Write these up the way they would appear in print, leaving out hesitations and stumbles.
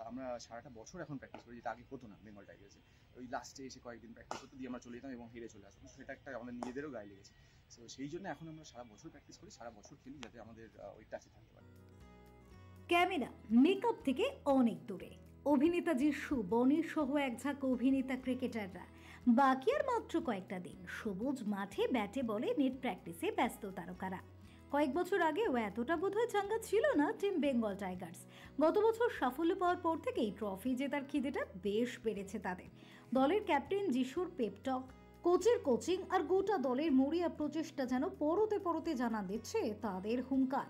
আমরা সারাটা বছর এখন প্র্যাকটিস করি, যেটা আগে হতো না বেঙ্গল টাইগার্সে। ওই লাস্টে এসে কয়েকদিন প্র্যাকটিস করতে দিয়ে আমরা চলে যেতাম এবং হেরে চলে আসতাম। সেটা একটা আমাদের নিজেদেরও গায়ে লেগেছে। সো সেই জন্য এখন আমরা সারা বছর প্র্যাকটিস করি, সারা বছর খেলি, যাতে আমাদের ওই টাচে থাকতে পারে। ক্যামেরা মেকআপ থেকে অনেক দূরে অভিনেতা যিশু, বনি সহ এক ঝাঁক অভিনেতা ক্রিকেটাররা বাকি আর মাত্র কয়েকটা দিন। সবুজ মাঠে ব্যাটে বলে নেট প্র্যাকটিসে ব্যস্ত তারকারা। কয়েক বছর আগেও এতটা বোধহয় চাঙ্গা ছিল না টিম বেঙ্গল টাইগার্স। গত বছর সাফল্য পাওয়ার পর থেকেই ট্রফি জেতার খিদেটা বেশ বেড়েছে তাদের। দলের ক্যাপ্টেন যিশুর পেপটক, কোচের কোচিং আর গোটা দলের মরিয়া প্রচেষ্টা যেন পরতে পরতে জানান দিচ্ছে তাদের হুঙ্কার।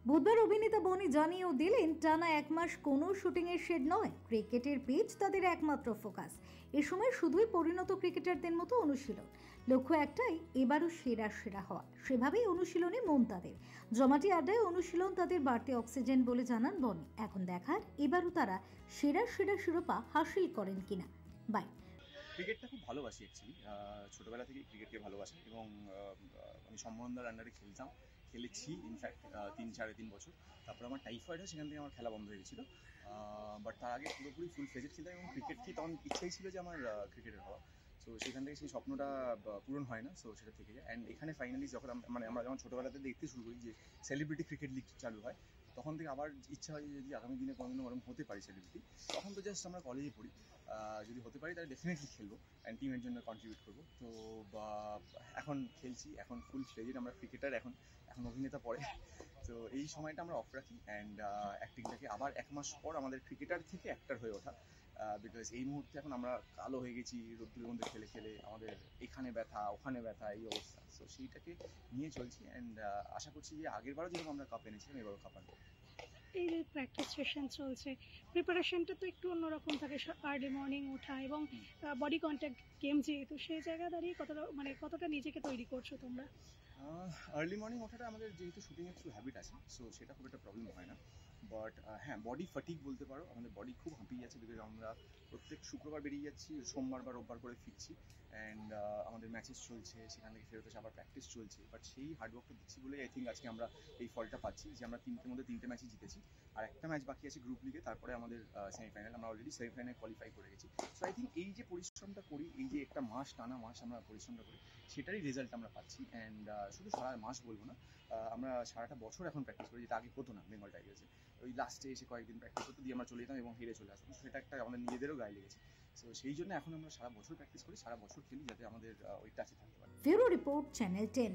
বুধবার অভিনেতা বনি জানিয়েও দিলেন, টানা 1 মাস কোনো শুটিংয়ের শেড নয়, ক্রিকেটের পিচ তাদের একমাত্র ফোকাস। এ সময় শুধুই পরিণত ক্রিকেটারদের মতো অনুশীলন, লক্ষ্য একটাই, এবারও সেরা হওয়া। সেভাবেই অনুশীলনে মন তাদের। জমাটি আড্ডায় অনুশীলন তাদের বাড়তি অক্সিজেন বলে জানান বনি। এখন দেখার এবারও তারা সেরা শিরোপা হাসিল করেন কিনা। বাই। ক্রিকেটটা খুব ভালোবাসি অ্যাকচুয়ালি, ছোটোবেলা থেকেই ক্রিকেটকে ভালোবাসি এবং আমি সম্মানদার আন্ডারে খেলেছি ইনফ্যাক্ট 3-3.5 বছর। তারপর আমার টাইফয়েড হয়, সেখান থেকে আমার খেলা বন্ধ হয়ে গেছিলো। বাট তার আগে পুরোপুরি ফুল ফ্লেজেড খেলতাম এবং ক্রিকেটকে তখন ইচ্ছাই ছিল যে আমার ক্রিকেটার হওয়া। সো সেখান থেকে সেই স্বপ্নটা পূরণ হয় না, সো সেটা থেকে যায়। অ্যান্ড এখানে ফাইনালি যখন আমরা যখন ছোটোবেলাতে দেখতে শুরু করি যে সেলিব্রিটি ক্রিকেট লিগ চালু হয়, তখন থেকে আবার ইচ্ছা হয় যে যদি আগামী দিনে কোনোদিনও ওরকম হতে পারি সেলিব্রিটি। তখন তো জাস্ট আমরা কলেজে পড়ি, যদি হতে পারি তাহলে ডেফিনেটলি খেলবো অ্যান্ড টিমের জন্য কন্ট্রিবিউট করবো। তো এখন খেলছি, এখন ফুল ফ্লেজেড আমরা ক্রিকেটার, এখন অভিনেতা পড়ে। তো এই সময়টা আমরা অফ রাখি অ্যান্ড অ্যাক্টিংটাকে আবার 1 মাস পর আমাদের ক্রিকেটার থেকে অ্যাক্টার হয়ে ওঠা। বিকজ এই মুহূর্তে এখন আমরা কালো হয়ে গেছি রোদ্দুরের মধ্যে খেলে আমাদের এখানে ব্যথা ওখানে ব্যথা এই অবস্থা। সো সেইটাকে নিয়ে চলছি অ্যান্ড আশা করছি যে আগেরবারও যেরকম আমরা কাপ এনেছিলাম এবারও কাপ আনবো। এই যে প্র্যাকটিস সেশন চলছে, প্রিপারেশনটা তো একটু অন্যরকম থাকে, আর্লি মর্নিং ওঠা এবং বডি কন্ট্যাক্ট গেম, যেহেতু সেই জায়গা দাঁড়িয়ে কতটা নিজেকে তৈরি করছো তোমরা? আর্লি মর্নিং ওঠাটা আমাদের যেহেতু শুটিংয়ের থ্রু হ্যাবিট আছে, সো সেটা খুব একটা প্রবলেম হয় না। বাট হ্যাঁ, বডি ফাটিক বলতে পারো, আমাদের বডি খুব হাঁপিয়ে যাচ্ছে বিকজ আমরা প্রত্যেক শুক্রবার বেরিয়ে যাচ্ছি, সোমবার বা রোববার করে ফিরছি অ্যান্ড আমাদের ম্যাচেস চলছে, সেখান থেকে ফেরত এসে আবার প্র্যাকটিস চলছে। বাট সেই হার্ডওয়ার্কটা দিচ্ছি বলেই আই থিঙ্ক আজকে আমরা এই ফলটা পাচ্ছি যে আমরা 3টের মধ্যে 3টে ম্যাচই জিতেছি আর একটা ম্যাচ বাকি আছে গ্রুপ লিগে, তারপরে আমাদের সেমিফাইনাল। আমরা অলরেডি সেমিফাইনালে কোয়ালিফাই করে গেছি। সো আই থিঙ্ক এই যে পরিশ্রমটা করি, এই যে একটা টানা মাস আমরা পরিশ্রমটা করি, সেটারই রেজাল্ট আমরা পাচ্ছি। অ্যান্ড শুধু সারা মাস বলবো না, আমরা সারাটা বছর এখন প্র্যাকটিস করি, যেটা আগে হতো না বেঙ্গল টাইগার্সে। ওই লাস্টে এসে কয়েকদিন প্র্যাকটিস করতে দিয়ে আমরা চলে যেতাম এবং হেরে চলে আসতাম। সেটা একটা আমাদের নিজেদেরও গায়ে লেগেছে। সো সেই জন্য এখন আমরা সারা বছর প্র্যাকটিস করি, সারা বছর খেলি, যাতে আমাদের ওই টাচে থাকতে পারে। Bureau report, channel 10।